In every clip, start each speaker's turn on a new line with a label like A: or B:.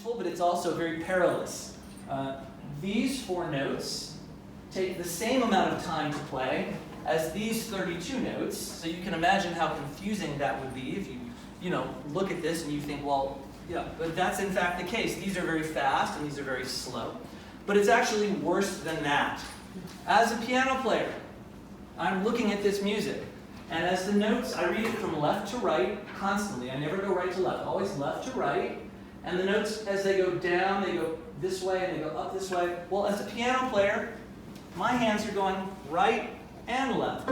A: useful, but it's also very perilous. These 4 notes take the same amount of time to play as these 32 notes, so you can imagine how confusing that would be if you look at this and you think, well, yeah, but that's in fact the case. These are very fast and these are very slow. But it's actually worse than that. As a piano player, I'm looking at this music, and as the notes, I read it from left to right constantly. I never go right to left, always left to right. And the notes, as they go down, they go this way and they go up this way. Well, as a piano player, my hands are going right and left.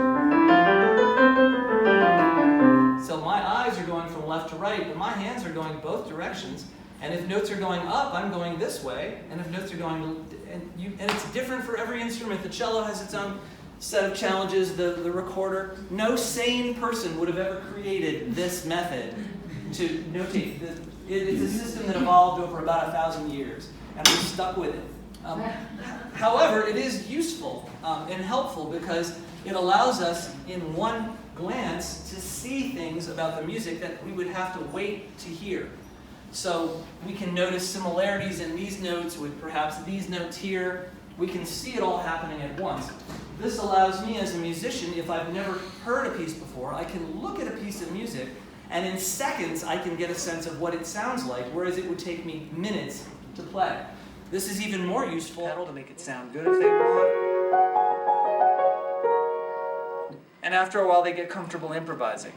A: So my eyes are going from left to right, but my hands are going both directions. And if notes are going up, I'm going this way. And if notes are going, and it's different for every instrument. The cello has its own set of challenges, the recorder. No sane person would have ever created this method to notate. It's a system that evolved over about 1,000 years, and we're stuck with it. However, it is useful and helpful because it allows us in one glance to see things about the music that we would have to wait to hear. So we can notice similarities in these notes with perhaps these notes here. We can see it all happening at once. This allows me as a musician, if I've never heard a piece before, I can look at a piece of music and in seconds I can get a sense of what it sounds like, whereas it would take me minutes to play. This is even more useful to make it sound good if they want. And after a while they get comfortable improvising.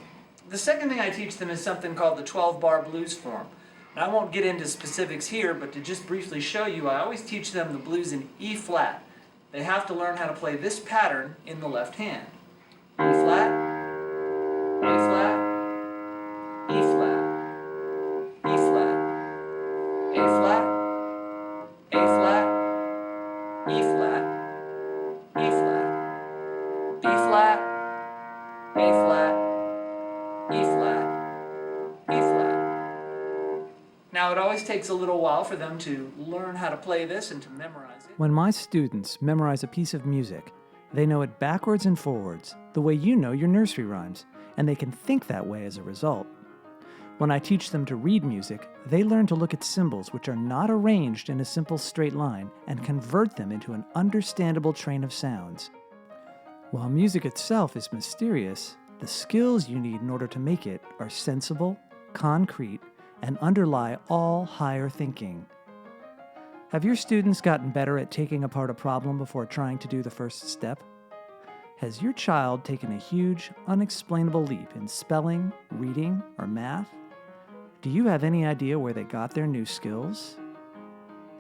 A: The second thing I teach them is something called the 12-bar blues form. Now, I won't get into specifics here, but to just briefly show you, I always teach them the blues in E flat. They have to learn how to play this pattern in the left hand. E flat, A flat, E flat, E flat, A flat, A flat, E flat, E flat, B flat, A flat, E flat, E flat. Now, it always takes a little while for them to learn how to play this and to memorize it.
B: When my students memorize a piece of music, they know it backwards and forwards, the way you know your nursery rhymes, and they can think that way as a result. When I teach them to read music, they learn to look at symbols which are not arranged in a simple straight line and convert them into an understandable train of sounds. While music itself is mysterious, the skills you need in order to make it are sensible, concrete, and underlie all higher thinking. Have your students gotten better at taking apart a problem before trying to do the first step? Has your child taken a huge, unexplainable leap in spelling, reading, or math? Do you have any idea where they got their new skills?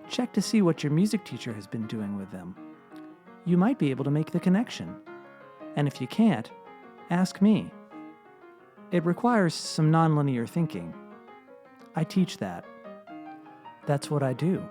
B: Check to see what your music teacher has been doing with them. You might be able to make the connection. And if you can't, ask me. It requires some nonlinear thinking. I teach that. That's what I do.